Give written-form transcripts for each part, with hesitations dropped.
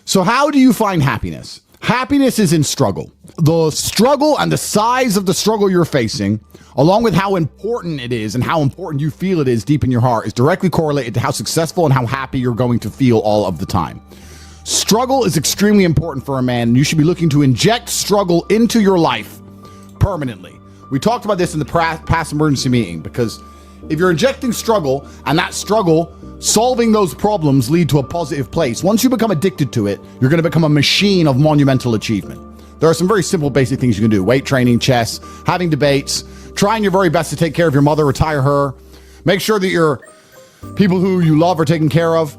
So how do you find happiness? Happiness is in struggle. The struggle and the size of the struggle you're facing, along with how important it is and how important you feel it is deep in your heart, is directly correlated to how successful and how happy you're going to feel all of the time. Struggle is extremely important for a man, and you should be looking to inject struggle into your life permanently. We talked about this in the past emergency meeting, because if you're injecting struggle and that struggle solving those problems lead to a positive place, once you become addicted to it, you're going to become a machine of monumental achievement. There are some very simple basic things you can do: weight training, chess, having debates, trying your very best to take care of your mother, retire her, make sure that your people who you love are taken care of.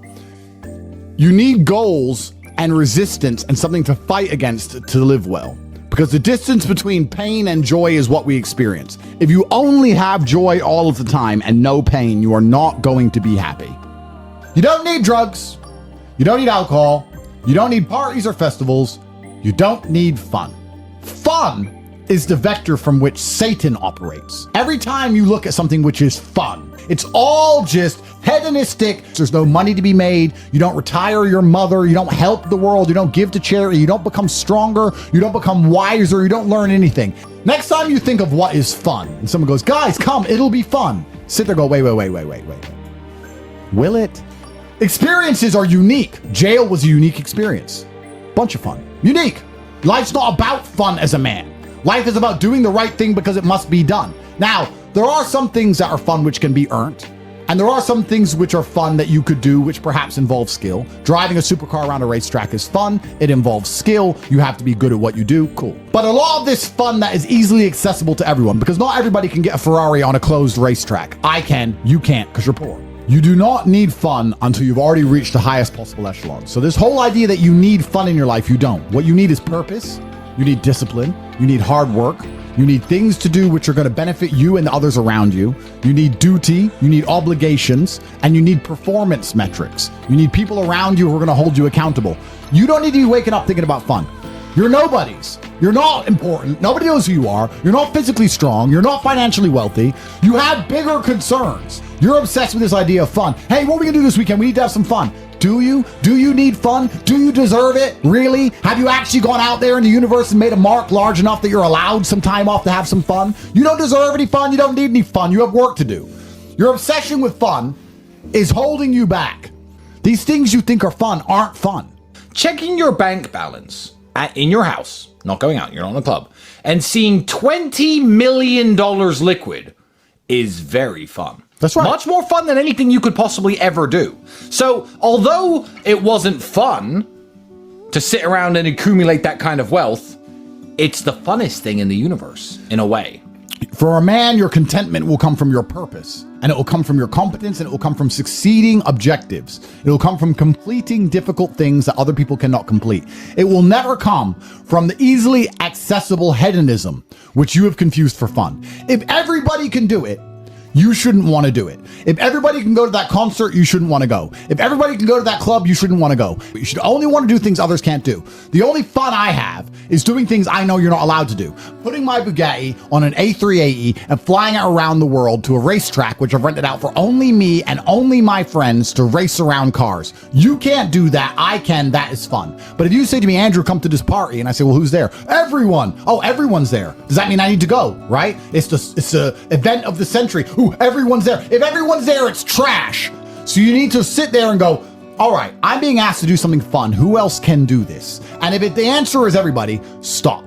You need goals and resistance and something to fight against to live well, because the distance between pain and joy is what we experience. If you only have joy all of the time and no pain, you are not going to be happy. You don't need drugs. You don't need alcohol. You don't need parties or festivals. You don't need fun. Fun is the vector from which Satan operates. Every time you look at something which is fun, it's all just hedonistic. There's no money to be made. You don't retire your mother. You don't help the world. You don't give to charity. You don't become stronger. You don't become wiser. You don't learn anything. Next time you think of what is fun and someone goes, guys, come, it'll be fun. Sit there, go, wait. Will it? Experiences are unique. Jail was a unique experience. Bunch of fun. Unique. Life's not about fun as a man. Life is about doing the right thing because it must be done. Now, there are some things that are fun which can be earned. And there are some things which are fun that you could do which perhaps involve skill. Driving a supercar around a racetrack is fun. It involves skill. You have to be good at what you do. Cool. But a lot of this fun that is easily accessible to everyone, because not everybody can get a Ferrari on a closed racetrack. I can. You can't, because you're poor. You do not need fun until you've already reached the highest possible echelon. So this whole idea that you need fun in your life, you don't. What you need is purpose. You need discipline. You need hard work. You need things to do which are going to benefit you and the others around you. You need duty. You need obligations. And you need performance metrics. You need people around you who are going to hold you accountable. You don't need to be waking up thinking about fun. You're nobodies. You're not important. Nobody knows who you are. You're not physically strong. You're not financially wealthy. You have bigger concerns. You're obsessed with this idea of fun. Hey, what are we going to do this weekend? We need to have some fun. Do you? Do you need fun? Do you deserve it? Really? Have you actually gone out there in the universe and made a mark large enough that you're allowed some time off to have some fun? You don't deserve any fun. You don't need any fun. You have work to do. Your obsession with fun is holding you back. These things you think are fun aren't fun. Checking your bank balance in your house, not going out, you're not in a club, and seeing $20 million liquid is very fun. That's right. Much more fun than anything you could possibly ever do. So, although it wasn't fun to sit around and accumulate that kind of wealth, it's the funnest thing in the universe, in a way. For a man, your contentment will come from your purpose, and it will come from your competence, and it will come from succeeding objectives. It will come from completing difficult things that other people cannot complete. It will never come from the easily accessible hedonism, which you have confused for fun. If everybody can do it, you shouldn't want to do it. If everybody can go to that concert, you shouldn't want to go. If everybody can go to that club, you shouldn't want to go. You should only want to do things others can't do. The only fun I have is doing things I know you're not allowed to do. Putting my Bugatti on an A380 and flying it around the world to a racetrack, which I've rented out for only me and only my friends to race around cars. You can't do that. I can. That is fun. But if you say to me, Andrew, come to this party, and I say, well, who's there? Everyone. Oh, everyone's there. Does that mean I need to go? Right? It's the event of the century. Ooh, everyone's there. If everyone's there, it's trash. So you need to sit there and go, all right, I'm being asked to do something fun. Who else can do this? And if the answer is everybody, stop.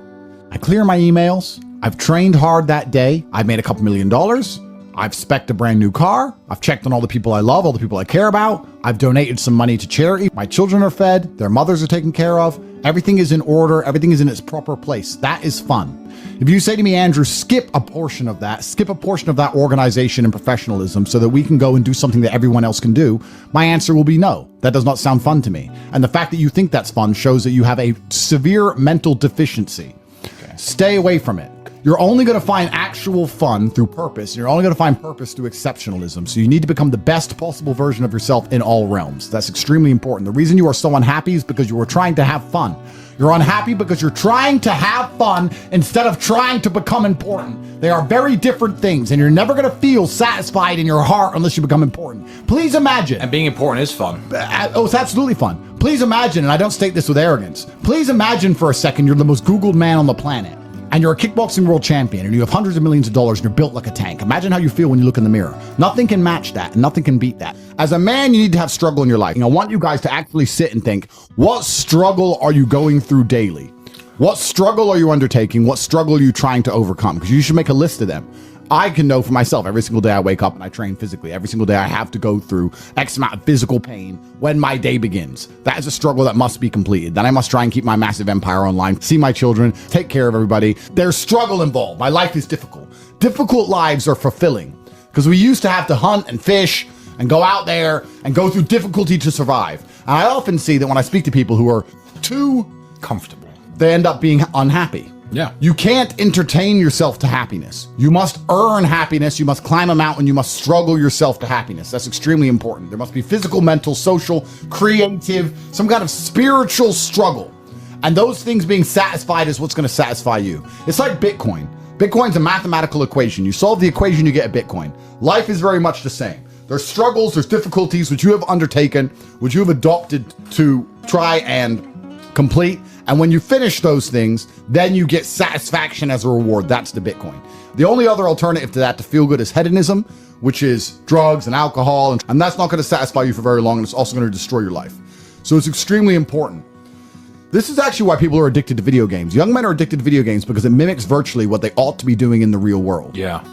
I clear my emails. I've trained hard that day. I've made a couple $1 million. I've spec'd a brand new car. I've checked on all the people I love, all the people I care about. I've donated some money to charity. My children are fed. Their mothers are taken care of. Everything is in order. Everything is in its proper place. That is fun. If you say to me, Andrew, skip a portion of that organization and professionalism so that we can go and do something that everyone else can do, my answer will be no. That does not sound fun to me. And the fact that you think that's fun shows that you have a severe mental deficiency. Okay. Stay away from it. You're only going to find actual fun through purpose. You're only going to find purpose through exceptionalism. So you need to become the best possible version of yourself in all realms. That's extremely important. The reason you are so unhappy is because you are trying to have fun. You're unhappy because you're trying to have fun instead of trying to become important. They are very different things, and you're never going to feel satisfied in your heart unless you become important. Please imagine. And being important is fun. Oh, it's absolutely fun. Please imagine, and I don't state this with arrogance, please imagine for a second you're the most Googled man on the planet. And you're a kickboxing world champion, and you have hundreds of millions of dollars, and you're built like a tank. Imagine how you feel when you look in the mirror. Nothing can match that, and nothing can beat that. As a man, you need to have struggle in your life. And I want you guys to actually sit and think, what struggle are you going through daily? What struggle are you undertaking? What struggle are you trying to overcome? Because you should make a list of them. I can know for myself, every single day I wake up and I train physically. Every single day I have to go through X amount of physical pain when my day begins. That is a struggle that must be completed. Then I must try and keep my massive empire online, see my children, take care of everybody. There's struggle involved. My life is difficult. Difficult lives are fulfilling because we used to have to hunt and fish and go out there and go through difficulty to survive. And I often see that when I speak to people who are too Comfortable. they end up being unhappy. Yeah. You can't entertain yourself to happiness. You must earn happiness. You must climb a mountain. You must struggle yourself to happiness. That's extremely important. There must be physical, mental, social, creative, some kind of spiritual struggle. And those things being satisfied is what's going to satisfy you. It's like Bitcoin. Bitcoin's a mathematical equation. You solve the equation, you get a Bitcoin. Life is very much the same. There's struggles, there's difficulties which you have undertaken, which you have adopted to try and complete. And when you finish those things, then you get satisfaction as a reward. That's the Bitcoin. The only other alternative to that to feel good is hedonism, which is drugs and alcohol. And that's not going to satisfy you for very long. And it's also going to destroy your life. So it's extremely important. This is actually why people are addicted to video games. Young men are addicted to video games because it mimics virtually what they ought to be doing in the real world. Yeah.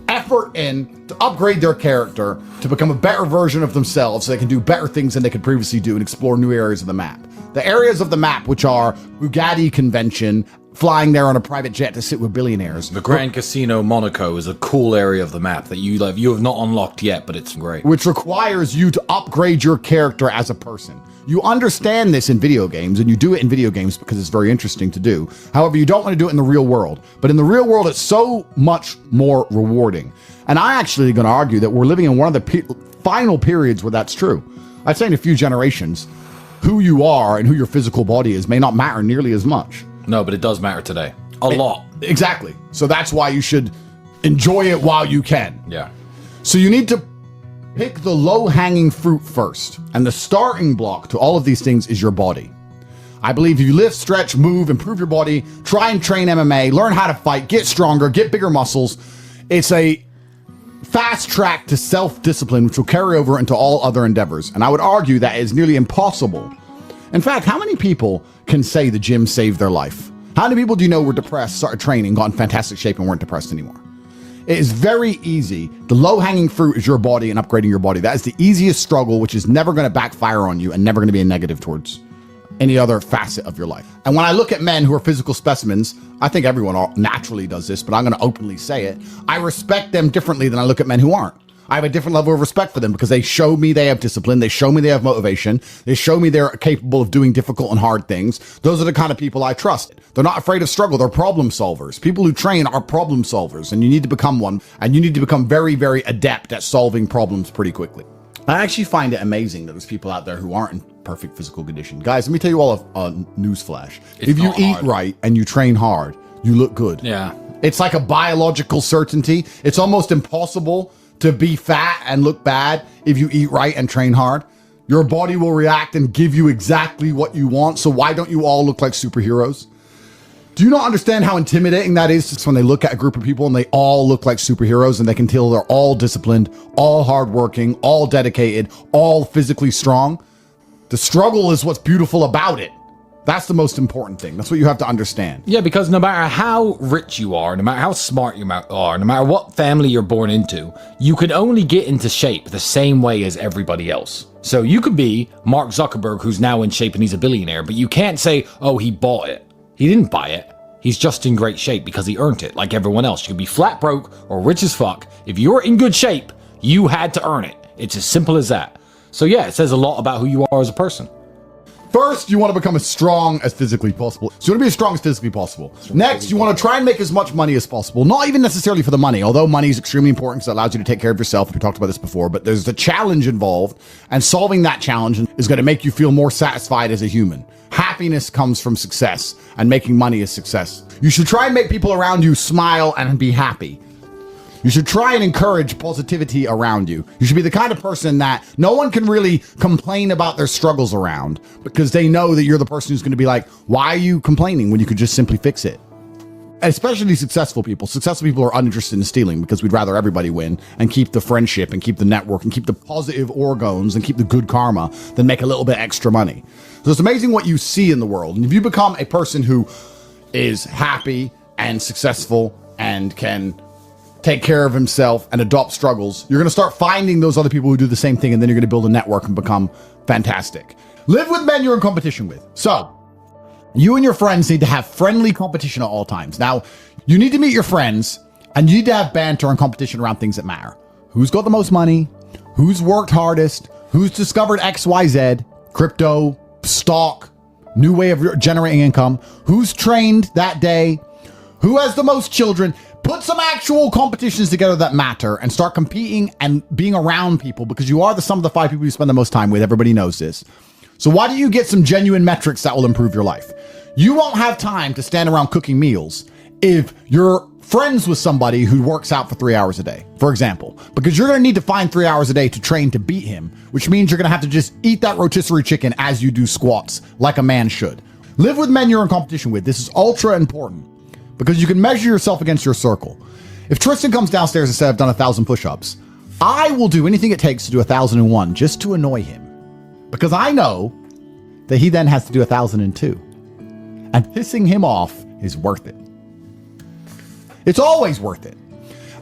Effort in to upgrade their character, to become a better version of themselves so they can do better things than they could previously do and explore new areas of the map. The areas of the map, which are Bugatti convention, flying there on a private jet to sit with billionaires. The Grand Casino Monaco is a cool area of the map that you have not unlocked yet, but it's great. Which requires you to upgrade your character as a person. You understand this in video games, and you do it in video games because it's very interesting to do. However, you don't want to do it in the real world. But in the real world, it's so much more rewarding. And I actually going to argue that we're living in one of the final periods where that's true. I'd say in a few generations, who you are and who your physical body is may not matter nearly as much. No, but it does matter today. A lot. Exactly. So that's why you should enjoy it while you can. Yeah. So you need to pick the low-hanging fruit first. And the starting block to all of these things is your body. I believe if you lift, stretch, move, improve your body, try and train MMA, learn how to fight, get stronger, get bigger muscles, it's a fast track to self-discipline, which will carry over into all other endeavors. And I would argue that is nearly impossible. In fact, how many people can say the gym saved their life? How many people do you know were depressed, started training, got in fantastic shape, and weren't depressed anymore? It is very easy. The low-hanging fruit is your body and upgrading your body. That is the easiest struggle, which is never going to backfire on you and never going to be a negative towards any other facet of your life. And when I look at men who are physical specimens, I think everyone naturally does this, but I'm going to openly say it. I respect them differently than I look at men who aren't. I have a different level of respect for them because they show me they have discipline. They show me they have motivation. They show me they're capable of doing difficult and hard things. Those are the kind of people I trust. They're not afraid of struggle. They're problem solvers. People who train are problem solvers, and you need to become one. And you need to become very, very adept at solving problems pretty quickly. I actually find it amazing that there's people out there who aren't in perfect physical condition. Guys, let me tell you all a news flash. If you eat right and you train hard, you look good. Yeah. It's like a biological certainty. It's almost impossible to be fat and look bad if you eat right and train hard. Your body will react and give you exactly what you want. So why don't you all look like superheroes? Do you not understand how intimidating that is just when they look at a group of people and they all look like superheroes and they can tell they're all disciplined, all hardworking, all dedicated, all physically strong? The struggle is what's beautiful about it. That's the most important thing. That's what you have to understand. Yeah, because no matter how rich you are, no matter how smart you are, no matter what family you're born into, you can only get into shape the same way as everybody else. So you could be Mark Zuckerberg, who's now in shape and he's a billionaire, but you can't say, oh, he bought it. He didn't buy it. He's just in great shape because he earned it, like everyone else. You could be flat broke or rich as fuck. If you're in good shape, you had to earn it. It's as simple as that. So yeah, it says a lot about who you are as a person. First, you want to become as strong as physically possible. So you want to be as strong as physically possible. Next, you want to try and make as much money as possible. Not even necessarily for the money, although money is extremely important because it allows you to take care of yourself. We talked about this before, but there's a challenge involved, and solving that challenge is going to make you feel more satisfied as a human. Happy happiness comes from success, and making money is success. You should try and make people around you smile and be happy. You should try and encourage positivity around you. You should be the kind of person that no one can really complain about their struggles around, because they know that you're the person who's going to be like, why are you complaining when you could just simply fix it? Especially successful people. Successful people are uninterested in stealing, because we'd rather everybody win and keep the friendship and keep the network and keep the positive orgons and keep the good karma than make a little bit extra money. So it's amazing what you see in the world. And if you become a person who is happy and successful and can take care of himself and adopt struggles, you're going to start finding those other people who do the same thing, and then you're going to build a network and become fantastic. Live with men you're in competition with. So you and your friends need to have friendly competition at all times. Now, you need to meet your friends, and you need to have banter and competition around things that matter. Who's got the most money? Who's worked hardest? Who's discovered XYZ, crypto, stock, new way of generating income? Who's trained that day? Who has the most children? Put some actual competitions together that matter and start competing and being around people, because you are the sum of the 5 people you spend the most time with. Everybody knows this. So why don't you get some genuine metrics that will improve your life? You won't have time to stand around cooking meals if you're friends with somebody who works out for 3 hours a day, for example, because you're going to need to find 3 hours a day to train to beat him, which means you're going to have to just eat that rotisserie chicken as you do squats like a man should. Live with men you're in competition with. This is ultra important, because you can measure yourself against your circle. If Tristan comes downstairs and says, I've done 1,000 push-ups, I will do anything it takes to do 1,001 just to annoy him, because I know that he then has to do 1,002. And pissing him off is worth it. It's always worth it.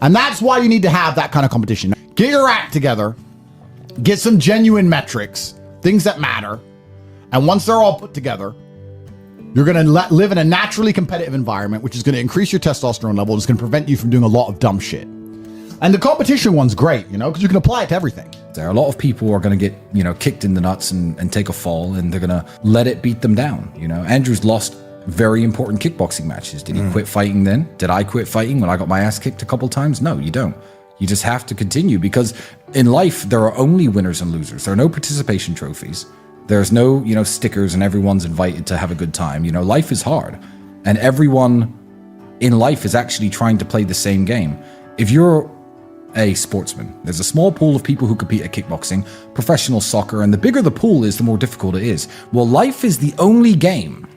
And that's why you need to have that kind of competition. Get your act together, get some genuine metrics, things that matter. And once they're all put together, you're going to live in a naturally competitive environment, which is going to increase your testosterone level. And it's going to prevent you from doing a lot of dumb shit. And the competition one's great, because you can apply it to everything. There are a lot of people who are going to get, kicked in the nuts and take a fall, and they're going to let it beat them down. Andrew's lost very important kickboxing matches. Did he quit fighting then? Did I quit fighting when I got my ass kicked a couple times? No, you don't. You just have to continue, because in life, there are only winners and losers. There are no participation trophies. There's no, stickers and everyone's invited to have a good time. Life is hard, and everyone in life is actually trying to play the same game. If you're a sportsman, there's a small pool of people who compete at kickboxing, professional soccer, and the bigger the pool is, the more difficult it is. Well, life is the only game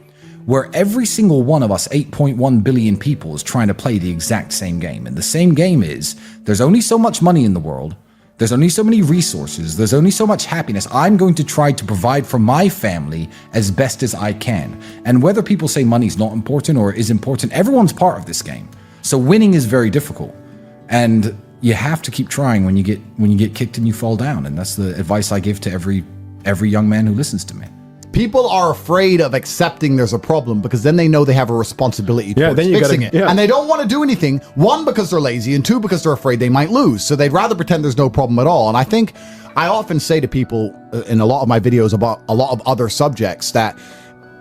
where every single one of us 8.1 billion people is trying to play the exact same game. And the same game is, there's only so much money in the world. There's only so many resources. There's only so much happiness. I'm going to try to provide for my family as best as I can. And whether people say money's not important or is important, everyone's part of this game. So winning is very difficult. And you have to keep trying when you get kicked and you fall down. And that's the advice I give to every young man who listens to me. People are afraid of accepting there's a problem, because then they know they have a responsibility towards fixing it. Yeah. And they don't want to do anything, 1, because they're lazy, and 2, because they're afraid they might lose. So they'd rather pretend there's no problem at all. And I think I often say to people in a lot of my videos about a lot of other subjects that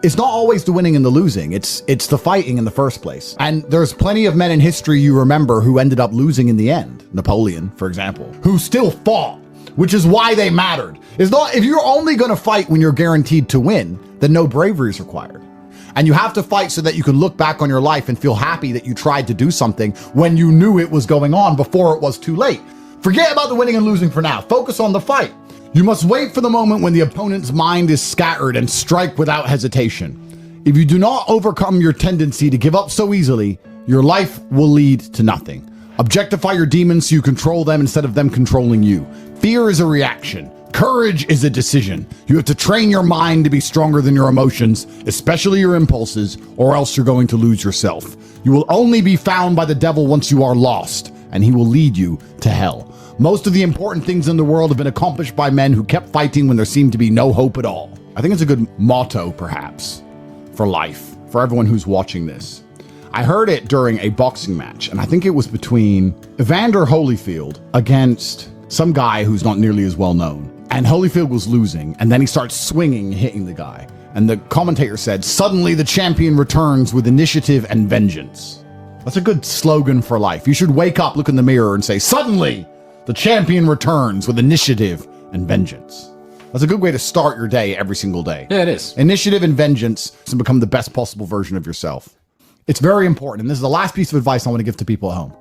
it's not always the winning and the losing. It's the fighting in the first place. And there's plenty of men in history you remember who ended up losing in the end. Napoleon, for example, who still fought, which is why they mattered. It's not, if you're only going to fight when you're guaranteed to win, then no bravery is required. And you have to fight so that you can look back on your life and feel happy that you tried to do something when you knew it was going on before it was too late. Forget about the winning and losing for now. Focus on the fight. You must wait for the moment when the opponent's mind is scattered and strike without hesitation. If you do not overcome your tendency to give up so easily, your life will lead to nothing. Objectify your demons so you control them instead of them controlling you. Fear is a reaction. Courage is a decision. You have to train your mind to be stronger than your emotions, especially your impulses, or else you're going to lose yourself. You will only be found by the devil once you are lost, and he will lead you to hell. Most of the important things in the world have been accomplished by men who kept fighting when there seemed to be no hope at all. I think it's a good motto, perhaps, for life, for everyone who's watching this. I heard it during a boxing match, and I think it was between Evander Holyfield against some guy who's not nearly as well known. And Holyfield was losing, and then he starts swinging, hitting the guy. And the commentator said, "Suddenly the champion returns with initiative and vengeance." That's a good slogan for life. You should wake up, look in the mirror, and say, "Suddenly the champion returns with initiative and vengeance." That's a good way to start your day every single day. Yeah, it is. Initiative and vengeance to become the best possible version of yourself. It's very important. And this is the last piece of advice I want to give to people at home.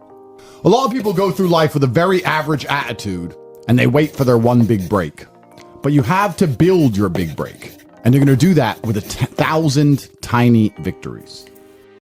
A lot of people go through life with a very average attitude and they wait for their one big break. But you have to build your big break. And you're going to do that with 1,000 tiny victories.